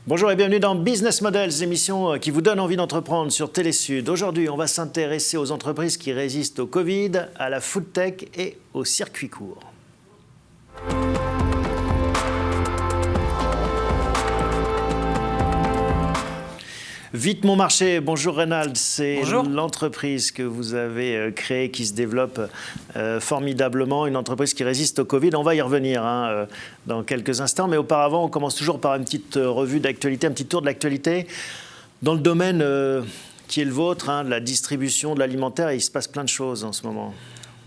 Bonjour et bienvenue dans Business Models, émission qui vous donne envie d'entreprendre sur Télésud. Aujourd'hui, on va s'intéresser aux entreprises qui résistent au Covid, à la food tech et au circuit court. Vite mon marché, bonjour Reynald, c'est l'entreprise que vous avez créée qui se développe formidablement, une entreprise qui résiste au Covid. On va y revenir dans quelques instants, mais auparavant on commence toujours par une petite revue d'actualité, un petit tour de l'actualité. Dans le domaine qui est le vôtre, de la distribution, de l'alimentaire, il se passe plein de choses en ce moment.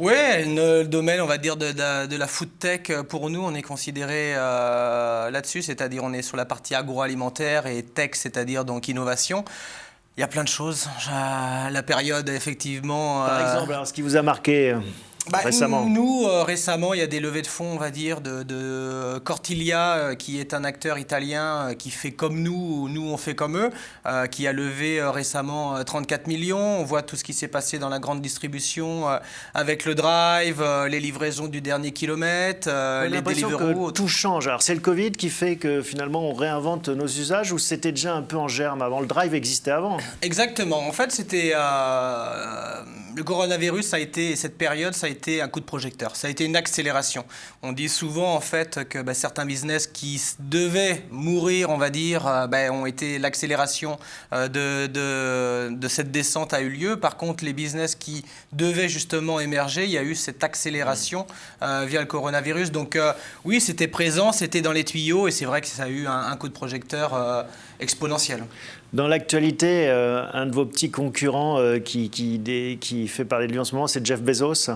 Oui, le domaine, on va dire, de la food tech, pour nous, on est considéré là-dessus, c'est-à-dire on est sur la partie agroalimentaire et tech, c'est-à-dire donc innovation. Il y a plein de choses. La période, effectivement... Par exemple, alors, ce qui vous a marqué récemment? Nous, récemment, il y a des levées de fonds, on va dire, de Cortilia, qui est un acteur italien qui fait comme nous on fait comme eux, qui a levé récemment 34 millions. On voit tout ce qui s'est passé dans la grande distribution avec le drive, les livraisons du dernier kilomètre, les Deliveroo. Tout change. Alors, c'est le Covid qui fait que finalement on réinvente nos usages ou c'était déjà un peu en germe avant? Le drive existait avant? Exactement. En fait, c'était... le coronavirus, cette période, ça a été un coup de projecteur. Ça a été une accélération. On dit souvent, en fait, que certains business qui devaient mourir, on va dire, ont été l'accélération de cette descente a eu lieu. Par contre, les business qui devaient justement émerger, il y a eu cette accélération via le coronavirus. Donc, oui, c'était présent, c'était dans les tuyaux et c'est vrai que ça a eu un coup de projecteur exponentiel. Dans l'actualité, un de vos petits concurrents qui fait parler de lui en ce moment, c'est Jeff Bezos.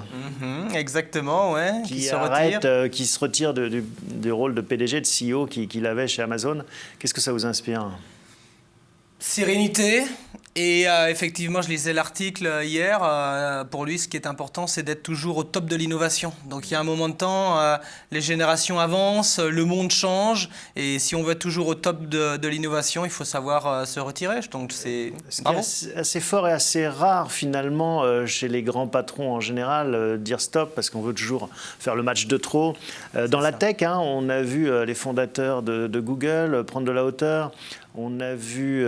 Exactement, ouais. Qui se retire du rôle de PDG, de CEO qu'il avait chez Amazon. Qu'est-ce que ça vous inspire? Sérénité. Et effectivement, je lisais l'article hier. Pour lui, ce qui est important, c'est d'être toujours au top de l'innovation. Donc, il y a un moment de temps, les générations avancent, le monde change. Et si on veut être toujours au top de l'innovation, il faut savoir se retirer. Donc, c'est assez fort et assez rare, finalement, chez les grands patrons en général, dire stop, parce qu'on veut toujours faire le match de trop. Dans la tech, on a vu les fondateurs de Google prendre de la hauteur. On a vu...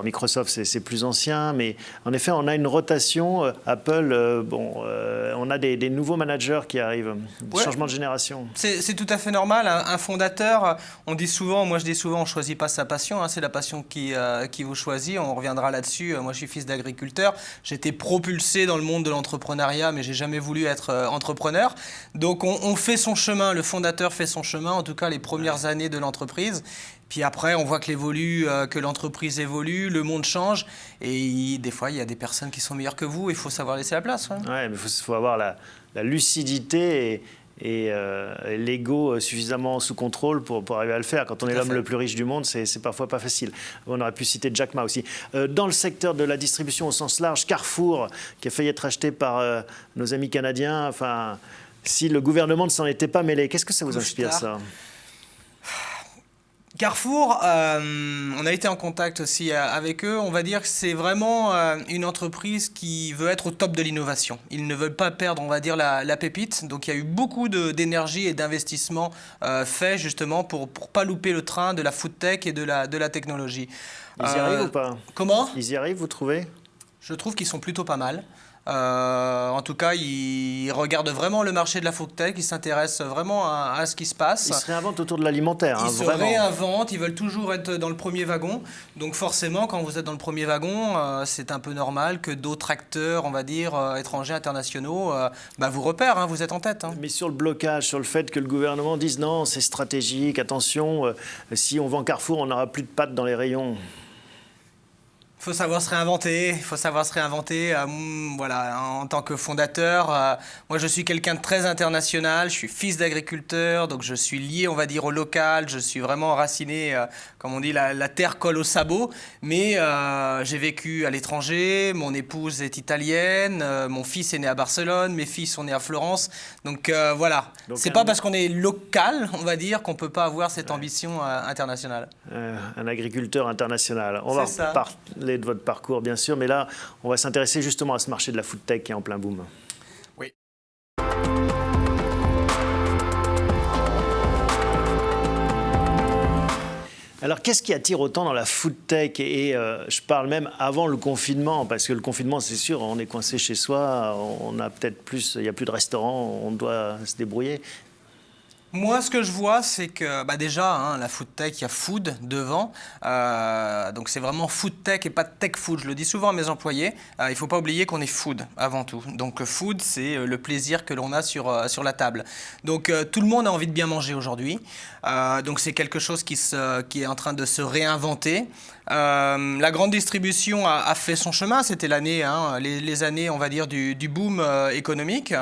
Microsoft, c'est plus ancien, mais en effet, on a une rotation. Apple, on a des nouveaux managers qui arrivent, des changements de génération. C'est tout à fait normal. Un fondateur, moi je dis souvent, on ne choisit pas sa passion, c'est la passion qui vous choisit. On reviendra là-dessus. Moi, je suis fils d'agriculteur. J'étais propulsé dans le monde de l'entrepreneuriat, mais j'ai jamais voulu être entrepreneur. Donc, on fait son chemin. Le fondateur fait son chemin, en tout cas les premières années de l'entreprise. Puis après, on voit que l'entreprise évolue, le monde change. Et des fois, il y a des personnes qui sont meilleures que vous. Il faut savoir laisser la place. Ouais, mais il faut avoir la lucidité et l'ego suffisamment sous contrôle pour arriver à le faire. Quand on est l'homme le plus riche du monde, c'est parfois pas facile. On aurait pu citer Jack Ma aussi. Dans le secteur de la distribution au sens large, Carrefour, qui a failli être acheté par nos amis canadiens, enfin, si le gouvernement ne s'en était pas mêlé, qu'est-ce que ça vous inspire, ça ? Carrefour, on a été en contact aussi avec eux. On va dire que c'est vraiment une entreprise qui veut être au top de l'innovation. Ils ne veulent pas perdre, on va dire, la pépite. Donc, il y a eu beaucoup d'énergie et d'investissement fait justement pour ne pas louper le train de la food tech et de la technologie. Ils y arrivent ou pas? Comment? Ils y arrivent, vous trouvez? Je trouve qu'ils sont plutôt pas mal. En tout cas, ils regardent vraiment le marché de la food tech, ils s'intéressent vraiment à ce qui se passe. Ils se réinventent autour de l'alimentaire. Ils se réinventent, ils veulent toujours être dans le premier wagon. Donc forcément, quand vous êtes dans le premier wagon, c'est un peu normal que d'autres acteurs, on va dire, étrangers, internationaux, vous repèrent, vous êtes en tête. Mais sur le blocage, sur le fait que le gouvernement dise non, c'est stratégique, attention, si on vend Carrefour, on n'aura plus de pâtes dans les rayons. Il faut savoir se réinventer, en tant que fondateur. Moi, je suis quelqu'un de très international, je suis fils d'agriculteur, donc je suis lié, on va dire, au local, je suis vraiment enraciné, comme on dit, la terre colle au sabot, mais j'ai vécu à l'étranger, mon épouse est italienne, mon fils est né à Barcelone, mes filles sont nés à Florence, donc voilà. Donc c'est pas parce qu'on est local, on va dire, qu'on peut pas avoir cette ambition internationale. Un agriculteur international. On va parler de votre parcours, bien sûr, mais là, on va s'intéresser justement à ce marché de la food tech qui est en plein boom. Oui. Alors, qu'est-ce qui attire autant dans la food tech? Et je parle même avant le confinement, parce que le confinement, c'est sûr, on est coincé chez soi, on a peut-être plus, il n'y a plus de restaurants, on doit se débrouiller. Moi, ce que je vois, c'est que déjà, hein, la food tech, il y a food devant. Donc, c'est vraiment food tech et pas tech food. Je le dis souvent à mes employés. Il ne faut pas oublier qu'on est food avant tout. Donc, food, c'est le plaisir que l'on a sur la table. Donc, tout le monde a envie de bien manger aujourd'hui. Donc, c'est quelque chose qui est en train de se réinventer. La grande distribution a fait son chemin. C'était l'année, hein, les années, on va dire, du boom économique.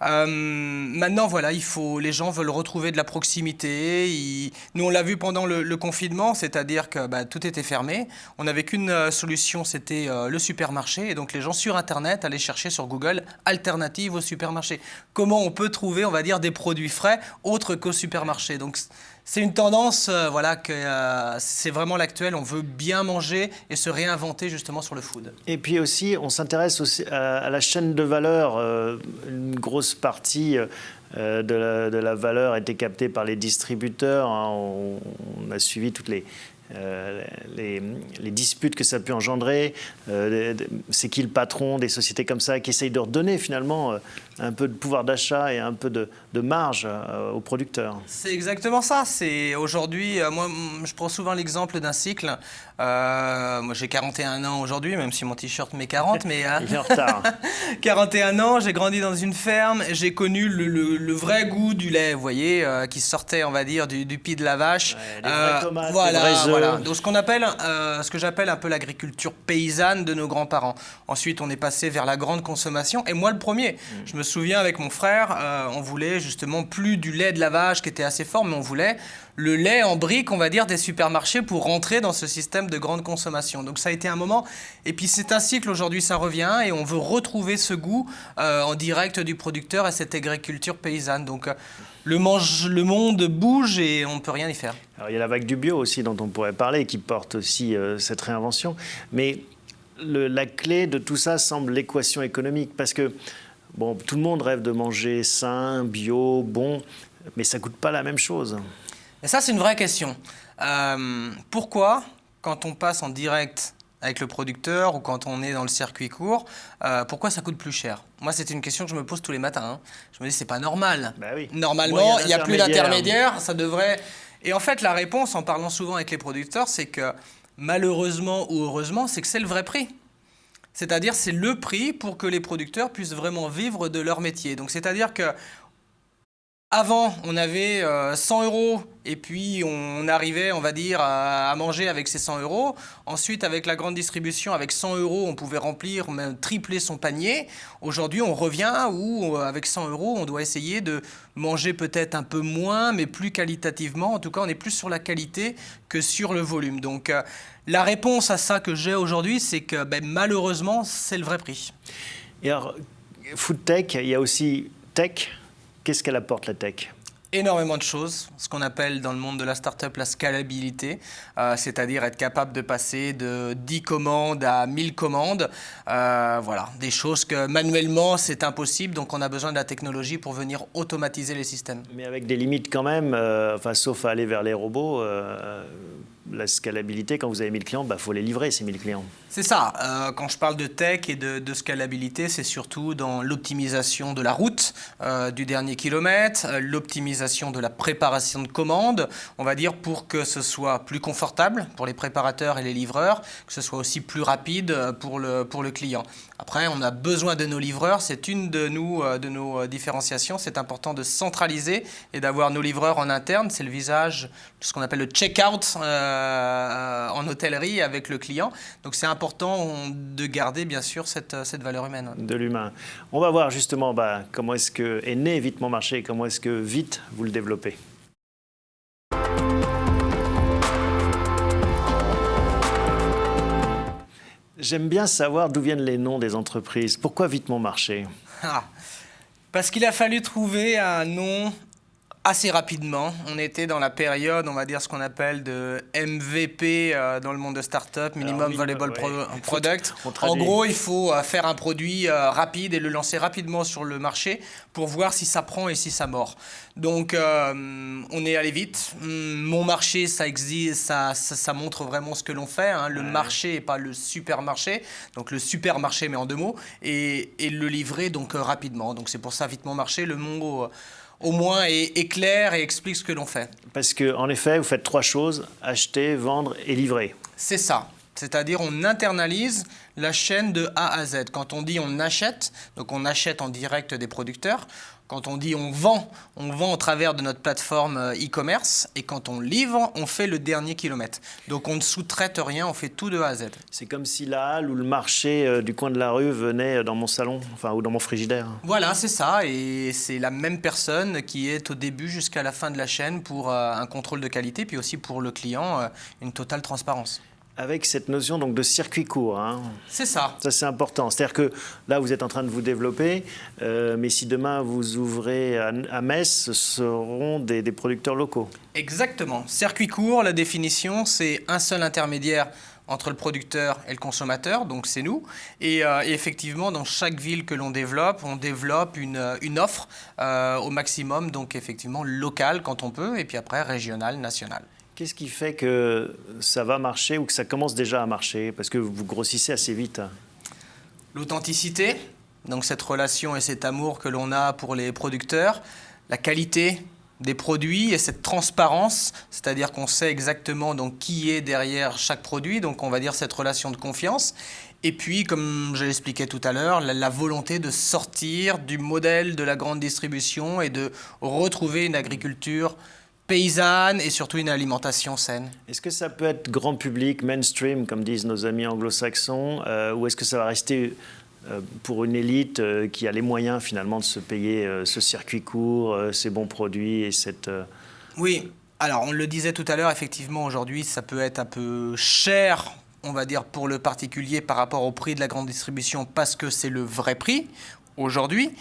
Maintenant, voilà, les gens veulent retrouver de la proximité. Nous, on l'a vu pendant le confinement, c'est-à-dire que tout était fermé. On n'avait qu'une solution, c'était le supermarché. Et donc, les gens sur Internet allaient chercher sur Google alternatives au supermarché. Comment on peut trouver, on va dire, des produits frais autres qu'au supermarché. Donc, c'est une tendance, voilà, que c'est vraiment l'actuel. On veut bien manger et se réinventer justement sur le food. Et puis aussi, on s'intéresse aussi à la chaîne de valeur. Une grosse partie de la valeur a été captée par les distributeurs. Hein. On a suivi toutes les disputes que ça a pu engendrer. C'est qui le patron des sociétés comme ça qui essayent de redonner finalement un peu de pouvoir d'achat et un peu de marge aux producteurs? C'est exactement ça. C'est aujourd'hui, moi je prends souvent l'exemple d'un cycle. Moi j'ai 41 ans aujourd'hui, même si mon t-shirt met 40, mais il est en retard. 41 ans, j'ai grandi dans une ferme, j'ai connu le vrai goût du lait, vous voyez, qui sortait, on va dire, du pied de la vache. Ouais, les vraies tomates, voilà, les vrais œufs. voilà. Donc ce que j'appelle un peu l'agriculture paysanne de nos grands-parents. Ensuite, on est passé vers la grande consommation, et moi le premier. Je me souviens avec mon frère, on voulait justement plus du lait de la vache qui était assez fort, mais on voulait le lait en brique, on va dire, des supermarchés pour rentrer dans ce système de grande consommation. Donc ça a été un moment, et puis c'est un cycle, aujourd'hui ça revient, et on veut retrouver ce goût en direct du producteur et cette agriculture paysanne. Donc le monde bouge et on ne peut rien y faire. Alors, il y a la vague du bio aussi dont on pourrait parler, qui porte aussi cette réinvention. Mais la clé de tout ça semble l'équation économique, parce que bon, tout le monde rêve de manger sain, bio, bon, mais ça ne coûte pas la même chose. Et ça, c'est une vraie question. Pourquoi, quand on passe en direct avec le producteur ou quand on est dans le circuit court, pourquoi ça coûte plus cher? Moi, c'est une question que je me pose tous les matins. Hein. Je me dis, c'est pas normal. Bah oui. Normalement, il n'y a plus d'intermédiaire, ça devrait... Et en fait, la réponse, en parlant souvent avec les producteurs, c'est que malheureusement ou heureusement, c'est que c'est le vrai prix. C'est-à-dire, c'est le prix pour que les producteurs puissent vraiment vivre de leur métier. Donc, c'est-à-dire que avant, on avait 100 € et puis on arrivait, on va dire, à manger avec ces 100 €. Ensuite, avec la grande distribution, avec 100 €, on pouvait remplir, même tripler son panier. Aujourd'hui, on revient où, avec 100 €, on doit essayer de manger peut-être un peu moins, mais plus qualitativement. En tout cas, on est plus sur la qualité que sur le volume. Donc, la réponse à ça que j'ai aujourd'hui, c'est que malheureusement, c'est le vrai prix. Et alors, food tech, il y a aussi tech. Qu'est-ce qu'elle apporte, la tech? Énormément de choses, ce qu'on appelle dans le monde de la start-up la scalabilité, c'est-à-dire être capable de passer de 10 commandes à 1000 commandes. Voilà, des choses que manuellement c'est impossible, donc on a besoin de la technologie pour venir automatiser les systèmes. Mais avec des limites quand même, sauf à aller vers les robots, la scalabilité, quand vous avez 1000 clients, faut les livrer, ces 1000 clients. C'est ça. Quand je parle de tech et de scalabilité, c'est surtout dans l'optimisation de la route, du dernier kilomètre, l'optimisation de la préparation de commandes, on va dire pour que ce soit plus confortable pour les préparateurs et les livreurs, que ce soit aussi plus rapide pour le client. Après, on a besoin de nos livreurs, c'est une de nos différenciations. C'est important de centraliser et d'avoir nos livreurs en interne. C'est le visage de ce qu'on appelle le check-out en hôtellerie avec le client. Donc c'est important de garder bien sûr cette valeur humaine. De l'humain. On va voir justement comment est-ce que est né Vite Mon Marché, comment est-ce que vite vous le développez. J'aime bien savoir d'où viennent les noms des entreprises. Pourquoi Vite Mon Marché? Parce qu'il a fallu trouver un nom Assez rapidement, on était dans la période, on va dire ce qu'on appelle de MVP dans le monde de start-up, Minimum Viable Product. En gros, il faut faire un produit rapide et le lancer rapidement sur le marché pour voir si ça prend et si ça mord. Donc, on est allé vite. Mon marché, ça existe, ça montre vraiment ce que l'on fait. Hein. Le marché et pas le supermarché. Donc, le supermarché, mais en 2 mots. Et le livrer donc rapidement. Donc, c'est pour ça, vite mon marché, le mot... au moins est clair et explique ce que l'on fait. Parce qu'en effet, vous faites 3 choses, acheter, vendre et livrer. C'est ça. C'est-à-dire on internalise la chaîne de A à Z. Quand on dit on achète, donc on achète en direct des producteurs. Quand on dit on vend au travers de notre plateforme e-commerce. Et quand on livre, on fait le dernier kilomètre. Donc on ne sous-traite rien, on fait tout de A à Z. C'est comme si la halle ou le marché du coin de la rue venait dans mon salon, ou dans mon frigidaire. Voilà, c'est ça. Et c'est la même personne qui est au début jusqu'à la fin de la chaîne pour un contrôle de qualité, puis aussi pour le client, une totale transparence. Avec cette notion donc, de circuit court. Hein. C'est ça. Ça, c'est important. C'est-à-dire que là, vous êtes en train de vous développer, mais si demain vous ouvrez à Metz, ce seront des producteurs locaux. Exactement. Circuit court, la définition, c'est un seul intermédiaire entre le producteur et le consommateur, donc c'est nous. Et effectivement, dans chaque ville que l'on développe, on développe une offre au maximum, donc effectivement locale quand on peut, et puis après régionale, nationale. Qu'est-ce qui fait que ça va marcher ou que ça commence déjà à marcher? Parce que vous grossissez assez vite. L'authenticité, donc cette relation et cet amour que l'on a pour les producteurs, la qualité des produits et cette transparence, c'est-à-dire qu'on sait exactement donc, qui est derrière chaque produit, donc on va dire cette relation de confiance. Et puis, comme je l'expliquais tout à l'heure, la volonté de sortir du modèle de la grande distribution et de retrouver une agriculture paysanne et surtout une alimentation saine. Est-ce que ça peut être grand public, mainstream, comme disent nos amis anglo-saxons, ou est-ce que ça va rester pour une élite qui a les moyens finalement de se payer ce circuit court, ces bons produits et cette... Oui, alors on le disait tout à l'heure, effectivement aujourd'hui ça peut être un peu cher, on va dire pour le particulier par rapport au prix de la grande distribution parce que c'est le vrai prix aujourd'hui.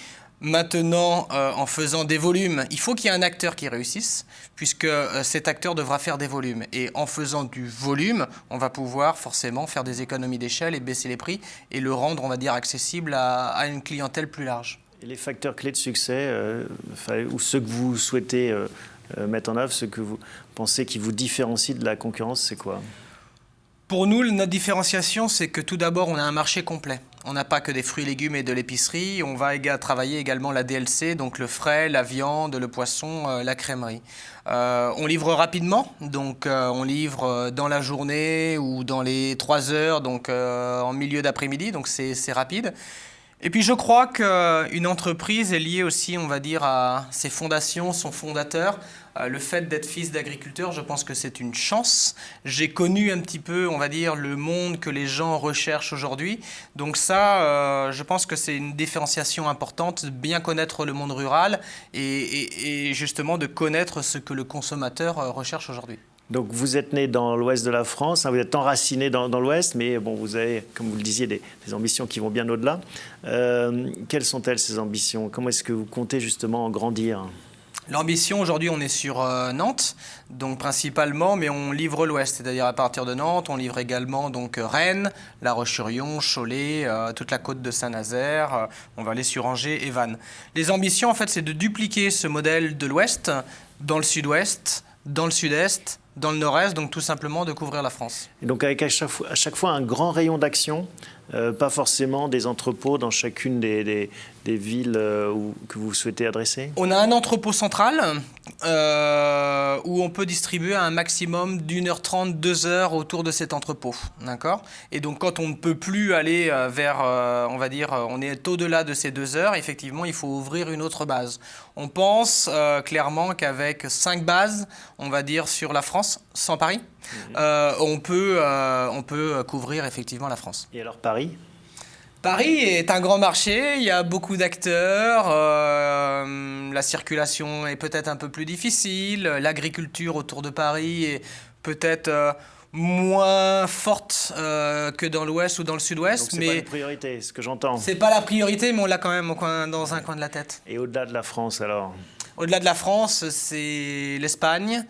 Maintenant, en faisant des volumes, il faut qu'il y ait un acteur qui réussisse, puisque cet acteur devra faire des volumes. Et en faisant du volume, on va pouvoir forcément faire des économies d'échelle et baisser les prix et le rendre, on va dire, accessible à une clientèle plus large. Et les facteurs clés de succès, ou ceux que vous souhaitez mettre en œuvre, ceux que vous pensez qui vous différencient de la concurrence, c'est quoi ? Pour nous, notre différenciation, c'est que tout d'abord, on a un marché complet. On n'a pas que des fruits et légumes et de l'épicerie. On va travailler également la DLC, donc le frais, la viande, le poisson, la crèmerie. On livre rapidement, donc on livre dans la journée ou dans les 3 heures, donc en milieu d'après-midi, donc c'est rapide. Et puis je crois qu'une entreprise est liée aussi, on va dire, à ses fondations, son fondateur. Le fait d'être fils d'agriculteur, je pense que c'est une chance. J'ai connu un petit peu, on va dire, le monde que les gens recherchent aujourd'hui. Donc ça, je pense que c'est une différenciation importante, de bien connaître le monde rural et justement de connaître ce que le consommateur recherche aujourd'hui. Donc vous êtes né dans l'ouest de la France, hein, vous êtes enraciné dans l'ouest, mais bon, vous avez, comme vous le disiez, des ambitions qui vont bien au-delà. Quelles sont-elles ces ambitions? Comment est-ce que vous comptez justement en grandir? L'ambition, aujourd'hui, on est sur Nantes, donc principalement, mais on livre l'ouest, c'est-à-dire à partir de Nantes, on livre également donc Rennes, La Roche-sur-Yon, Cholet, toute la côte de Saint-Nazaire, on va aller sur Angers et Vannes. Les ambitions, en fait, c'est de dupliquer ce modèle de l'ouest dans le sud-ouest, dans le sud-est, dans le nord-est, donc tout simplement de couvrir la France. Et donc avec à chaque fois un grand rayon d'action, pas forcément des entrepôts dans chacune des villes que vous souhaitez adresser? On a un entrepôt central où on peut distribuer un maximum d'1h30, 2h autour de cet entrepôt. D'accord ? Et donc quand on ne peut plus aller vers, on va dire, on est au-delà de ces 2 heures, effectivement, il faut ouvrir une autre base. On pense clairement qu'avec 5 bases, on va dire, sur la France, sans Paris, on peut couvrir effectivement la France. Et alors Paris ? Paris est un grand marché, il y a beaucoup d'acteurs, la circulation est peut-être un peu plus difficile, l'agriculture autour de Paris est peut-être moins forte que dans l'ouest ou dans le sud-ouest. Donc c'est pas une priorité, ce que j'entends. C'est pas la priorité, mais on l'a quand même dans un coin de la tête. Et au-delà de la France alors ? Au-delà de la France, c'est l'Espagne,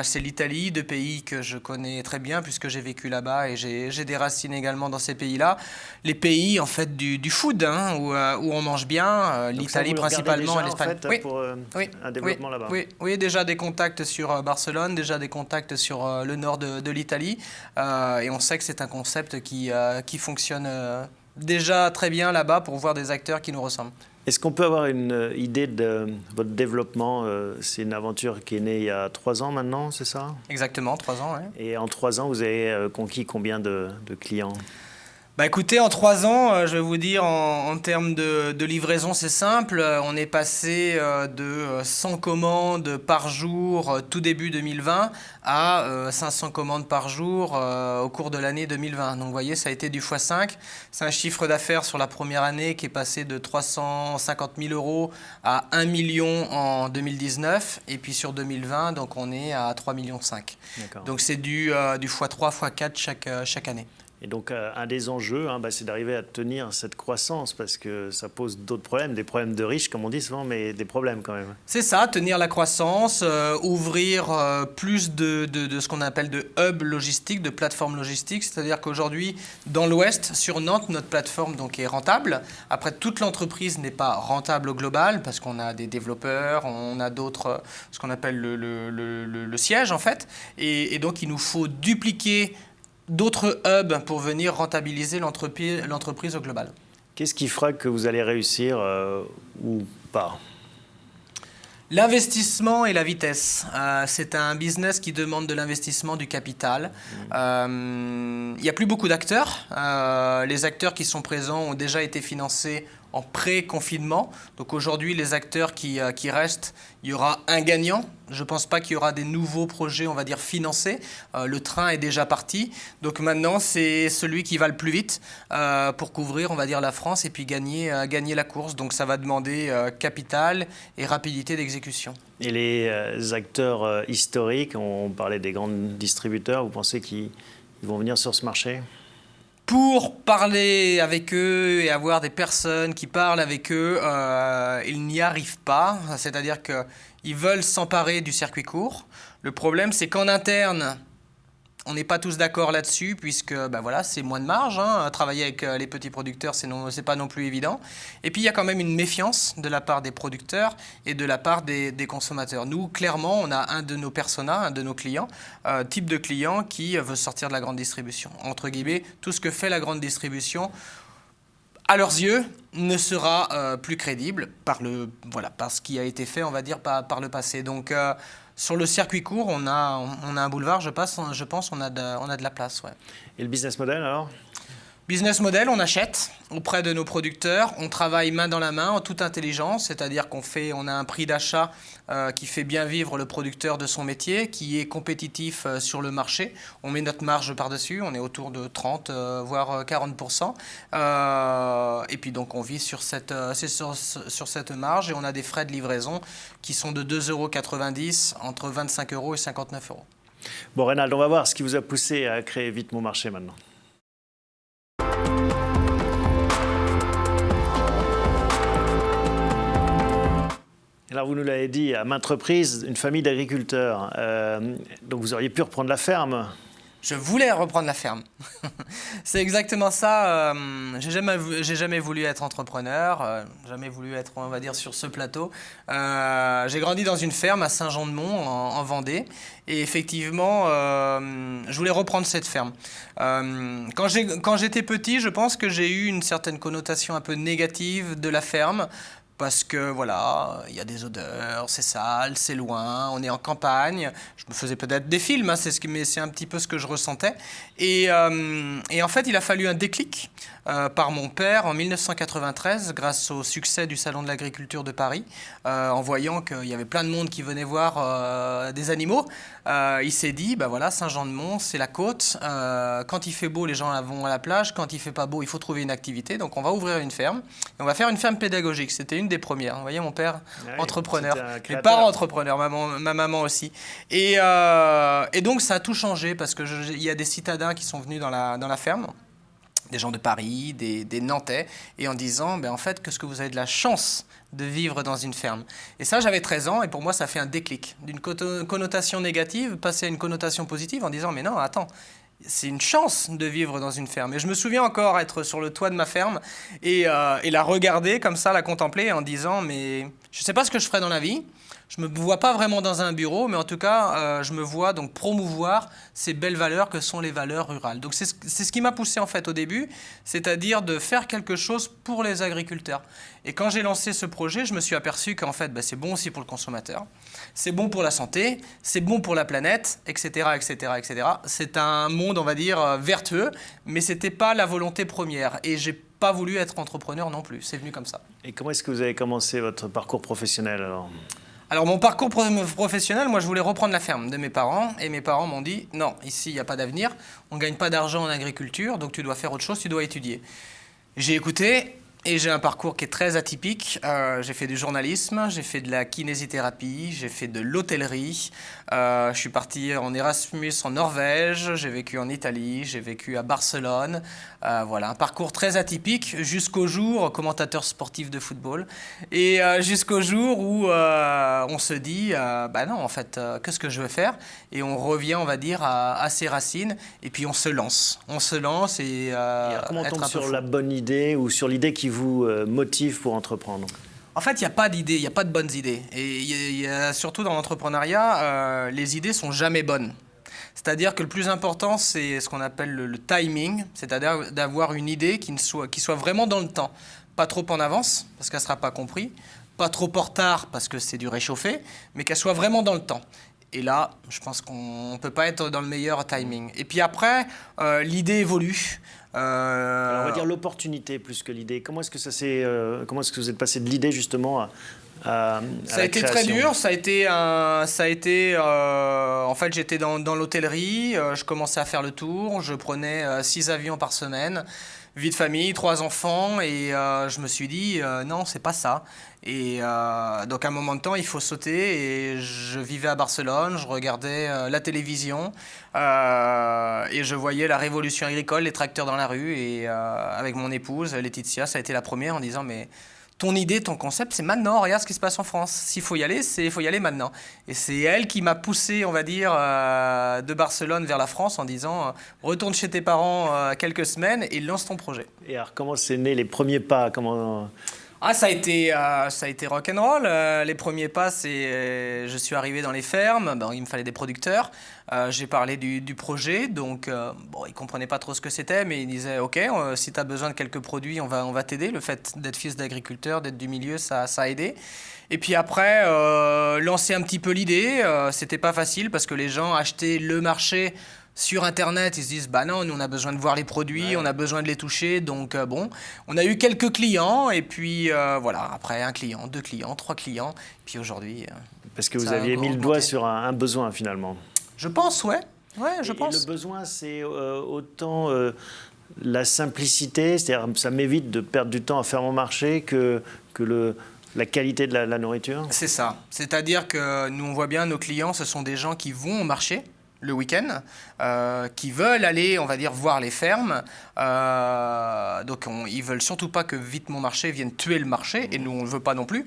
c'est l'Italie, deux pays que je connais très bien puisque j'ai vécu là-bas et j'ai des racines également dans ces pays-là. Les pays en fait du food, hein, où on mange bien, l'Italie principalement et l'Espagne. En fait, pour un développement là-bas. Oui, déjà des contacts sur Barcelone, déjà des contacts sur le nord de l'Italie, et on sait que c'est un concept qui fonctionne déjà très bien là-bas pour voir des acteurs qui nous ressemblent. Est-ce qu'on peut avoir une idée de votre développement? C'est une aventure qui est née il y a 3 ans maintenant, c'est ça? Exactement, 3 ans, oui. Et en 3 ans, vous avez conquis combien de clients? Bah écoutez, en 3 ans, je vais vous dire, en termes de livraison, c'est simple. On est passé de 100 commandes par jour tout début 2020 à 500 commandes par jour au cours de l'année 2020. Donc vous voyez, ça a été du x5. C'est un chiffre d'affaires sur la première année qui est passé de 350 000 euros à 1 million en 2019. Et puis sur 2020, donc on est à 3,5 millions. Donc c'est du x3, x4 chaque année. Et donc, un des enjeux, c'est d'arriver à tenir cette croissance parce que ça pose d'autres problèmes, des problèmes de riches, comme on dit souvent, mais des problèmes quand même. C'est ça, tenir la croissance, ouvrir plus de ce qu'on appelle de hub logistique, de plateforme logistique. C'est-à-dire qu'aujourd'hui, dans l'Ouest, sur Nantes, notre plateforme donc, est rentable. Après, toute l'entreprise n'est pas rentable au global parce qu'on a des développeurs, on a d'autres, ce qu'on appelle le siège en fait. Et donc, il nous faut dupliquer d'autres hubs pour venir rentabiliser l'entreprise au global. Qu'est-ce qui fera que vous allez réussir ou pas? L'investissement et la vitesse. C'est un business qui demande de l'investissement, du capital. Il n'y a plus beaucoup d'acteurs. Les acteurs qui sont présents ont déjà été financés en pré-confinement. Donc aujourd'hui, les acteurs qui restent, il y aura un gagnant. Je ne pense pas qu'il y aura des nouveaux projets, on va dire, financés. Le train est déjà parti. Donc maintenant, c'est celui qui va le plus vite pour couvrir, on va dire, la France et puis gagner la course. Donc ça va demander capital et rapidité d'exécution. Et les acteurs historiques, on parlait des grands distributeurs, vous pensez qu'ils vont venir sur ce marché ? Pour parler avec eux et avoir des personnes qui parlent avec eux, ils n'y arrivent pas. C'est-à-dire qu'ils veulent s'emparer du circuit court. Le problème, c'est qu'en interne, on n'est pas tous d'accord là-dessus, puisque voilà, c'est moins de marge. Travailler avec les petits producteurs, c'est pas non plus évident. Et puis, il y a quand même une méfiance de la part des producteurs et de la part des consommateurs. Nous, clairement, on a un de nos personas, un de nos clients, type de client qui veut sortir de la grande distribution. Entre guillemets, tout ce que fait la grande distribution, à leurs yeux, ne sera plus crédible par ce qui a été fait, on va dire, par le passé. Donc, sur le circuit court, on a un boulevard, je pense, on a de la place. Ouais. Et le business model alors ? Business model, on achète auprès de nos producteurs, on travaille main dans la main en toute intelligence, c'est-à-dire on a un prix d'achat qui fait bien vivre le producteur de son métier, qui est compétitif sur le marché. On met notre marge par-dessus, on est autour de 30 voire 40%. Et puis donc on vit sur cette marge et on a des frais de livraison qui sont de 2,90 € entre 25 € et 59 €. Bon Reynald, on va voir ce qui vous a poussé à créer Vite Mon Marché maintenant. Alors vous nous l'avez dit, à maintes reprises, une famille d'agriculteurs. Donc vous auriez pu reprendre la ferme. Je voulais reprendre la ferme. C'est exactement ça. J'ai jamais voulu être entrepreneur, jamais voulu être, on va dire, sur ce plateau. J'ai grandi dans une ferme à Saint-Jean-de-Mont, en Vendée. Et effectivement, je voulais reprendre cette ferme. Quand j'étais petit, je pense que j'ai eu une certaine connotation un peu négative de la ferme. Parce que voilà, il y a des odeurs, c'est sale, c'est loin, on est en campagne. Je me faisais peut-être des films, mais c'est un petit peu ce que je ressentais. Et en fait, il a fallu un déclic par mon père en 1993, grâce au succès du Salon de l'Agriculture de Paris, en voyant qu'il y avait plein de monde qui venait voir des animaux. Il s'est dit, voilà, Saint-Jean-de-Mont, c'est la côte. Quand il fait beau, les gens vont à la plage. Quand il fait pas beau, il faut trouver une activité. Donc, on va ouvrir une ferme. Et on va faire une ferme pédagogique. C'était une des premières. Vous voyez, mon père, entrepreneur. Mes parents, entrepreneurs. Ma maman aussi. Et donc, ça a tout changé parce qu'il y a des citadins qui sont venus dans la ferme. des gens de Paris, des Nantais, et en disant, en fait, qu'est-ce que vous avez de la chance de vivre dans une ferme. Et ça, j'avais 13 ans, et pour moi, ça fait un déclic. D'une connotation négative, passer à une connotation positive en disant, mais non, attends, c'est une chance de vivre dans une ferme. Et je me souviens encore être sur le toit de ma ferme et la regarder comme ça, la contempler en disant, mais je ne sais pas ce que je ferai dans la vie. Je ne me vois pas vraiment dans un bureau, mais en tout cas, je me vois donc promouvoir ces belles valeurs que sont les valeurs rurales. Donc c'est ce qui m'a poussé en fait au début, c'est-à-dire de faire quelque chose pour les agriculteurs. Et quand j'ai lancé ce projet, je me suis aperçu qu'en fait, c'est bon aussi pour le consommateur, c'est bon pour la santé, c'est bon pour la planète, etc., etc., etc. C'est un monde, on va dire, vertueux, mais ce n'était pas la volonté première. Et j'ai pas voulu être entrepreneur non plus. C'est venu comme ça. Et comment est-ce que vous avez commencé votre parcours professionnel alors mon parcours professionnel, moi je voulais reprendre la ferme de mes parents et mes parents m'ont dit non, ici il n'y a pas d'avenir, on ne gagne pas d'argent en agriculture, donc tu dois faire autre chose, tu dois étudier. J'ai écouté et j'ai un parcours qui est très atypique. J'ai fait du journalisme, j'ai fait de la kinésithérapie, j'ai fait de l'hôtellerie, je suis parti en Erasmus en Norvège, j'ai vécu en Italie, j'ai vécu à Barcelone. Voilà, un parcours très atypique jusqu'au jour, commentateur sportif de football, et jusqu'au jour où on se dit, non, en fait, qu'est-ce que je veux faire? Et on revient, on va dire, à ses racines, et puis on se lance. On se lance et comment on tombe sur la bonne idée ou sur l'idée qui vous motive pour entreprendre? En fait, il n'y a pas d'idée, il n'y a pas de bonnes idées. Et surtout dans l'entrepreneuriat, les idées sont jamais bonnes. C'est-à-dire que le plus important, c'est ce qu'on appelle le timing, c'est-à-dire d'avoir une idée qui soit vraiment dans le temps. Pas trop en avance, parce qu'elle ne sera pas comprise, pas trop en retard, parce que c'est du réchauffé, mais qu'elle soit vraiment dans le temps. Et là, je pense qu'on ne peut pas être dans le meilleur timing. Et puis après, l'idée évolue. Alors on va dire l'opportunité plus que l'idée. Comment est-ce que vous êtes passé de l'idée justement à ça a été très dur. En fait, j'étais dans l'hôtellerie. Je commençais à faire le tour. Je prenais 6 avions par semaine. Vie de famille, 3 enfants. Et je me suis dit, non, c'est pas ça. Et donc, à un moment de temps, il faut sauter. Et je vivais à Barcelone. Je regardais la télévision. Et je voyais la révolution agricole, les tracteurs dans la rue. Et avec mon épouse, Laetitia, ça a été la première en disant, mais ton idée, ton concept, c'est maintenant. Regarde ce qui se passe en France. S'il faut y aller, il faut y aller maintenant. Et c'est elle qui m'a poussé, on va dire, de Barcelone vers la France en disant retourne chez tes parents quelques semaines et lance ton projet. Et alors, comment c'est né les premiers pas? Ça a été rock'n'roll. Les premiers pas, c'est je suis arrivé dans les fermes. Il me fallait des producteurs. J'ai parlé du projet. Donc, ils ne comprenaient pas trop ce que c'était, mais ils disaient OK, si tu as besoin de quelques produits, on va t'aider. Le fait d'être fils d'agriculteur, d'être du milieu, ça a aidé. Et puis après, lancer un petit peu l'idée. C'était pas facile parce que les gens achetaient le marché sur Internet, ils se disent, non, nous on a besoin de voir les produits, on a besoin de les toucher, donc on a eu quelques clients, et puis voilà, après un client, 2 clients, 3 clients, puis aujourd'hui... Parce que vous aviez mis le doigt sur un besoin finalement. Je pense, ouais, je pense. Et le besoin, c'est autant la simplicité, c'est-à-dire ça m'évite de perdre du temps à faire mon marché que la qualité de la nourriture. C'est ça, c'est-à-dire que nous on voit bien, nos clients, ce sont des gens qui vont au marché, le week-end, qui veulent aller, on va dire, voir les fermes. Donc, ils ne veulent surtout pas que Vite Mon Marché vienne tuer le marché, et nous, on ne le veut pas non plus.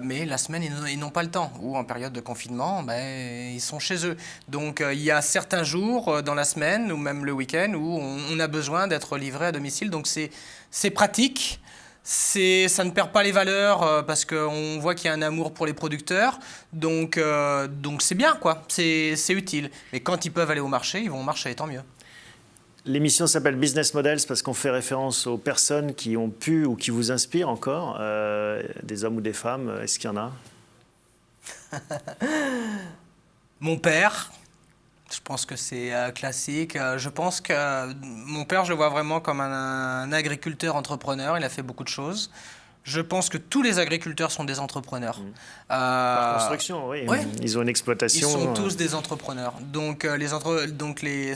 Mais la semaine, ils n'ont pas le temps. Ou en période de confinement, ils sont chez eux. Donc, il y a certains jours dans la semaine, ou même le week-end, où on a besoin d'être livré à domicile. Donc, c'est pratique. Ça ne perd pas les valeurs parce qu'on voit qu'il y a un amour pour les producteurs, donc c'est bien, quoi. C'est utile. Mais quand ils peuvent aller au marché, ils vont au marché, tant mieux. L'émission s'appelle Business Models parce qu'on fait référence aux personnes qui ont pu ou qui vous inspirent encore, des hommes ou des femmes. Est-ce qu'il y en a? Mon père. Je pense que c'est classique. Je pense que mon père, je le vois vraiment comme un agriculteur entrepreneur. Il a fait beaucoup de choses. Je pense que tous les agriculteurs sont des entrepreneurs. Par construction, oui. Ouais. Ils ont une exploitation. Ils sont tous des entrepreneurs. Donc,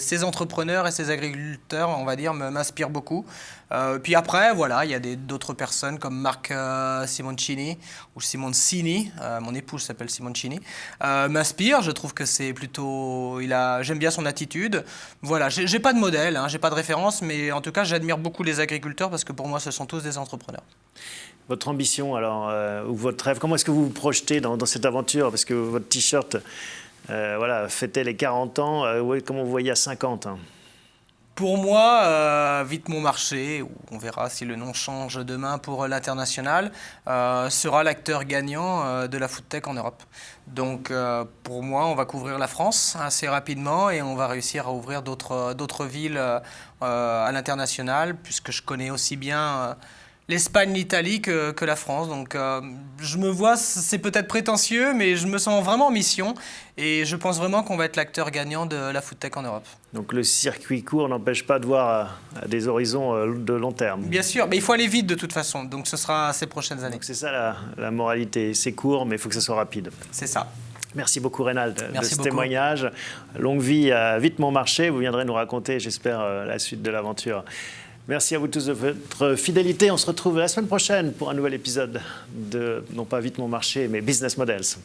ces entrepreneurs et ces agriculteurs, on va dire, m'inspirent beaucoup. Puis après, voilà, il y a d'autres personnes comme Marc Simoncini ou Simoncini, mon épouse s'appelle Simoncini, m'inspire. Je trouve que c'est plutôt... J'aime bien son attitude. Voilà, j'ai pas de modèle, j'ai pas de référence, mais en tout cas, j'admire beaucoup les agriculteurs parce que pour moi, ce sont tous des entrepreneurs. Votre ambition, alors, ou votre rêve, comment est-ce que vous vous projetez dans cette aventure? Parce que votre t-shirt fêtait les 40 ans. Comment vous voyez à 50 hein? Pour moi, Vite Mon Marché, ou on verra si le nom change demain pour l'international, sera l'acteur gagnant de la foodtech en Europe. Donc pour moi, on va couvrir la France assez rapidement et on va réussir à ouvrir d'autres villes à l'international, puisque je connais aussi bien l'Espagne, l'Italie que la France. Donc je me vois, c'est peut-être prétentieux, mais je me sens vraiment en mission et je pense vraiment qu'on va être l'acteur gagnant de la foodtech en Europe. Donc le circuit court n'empêche pas de voir à des horizons de long terme. Bien sûr, mais il faut aller vite de toute façon, donc ce sera ces prochaines années. Donc c'est ça la moralité, c'est court mais il faut que ça soit rapide. C'est ça. Merci beaucoup Reynald de ce beaucoup. témoignage. Longue vie à Vite Mon Marché, vous viendrez nous raconter, j'espère, la suite de l'aventure. Merci à vous tous de votre fidélité. On se retrouve la semaine prochaine pour un nouvel épisode de, non pas Vite Mon Marché, mais Business Models.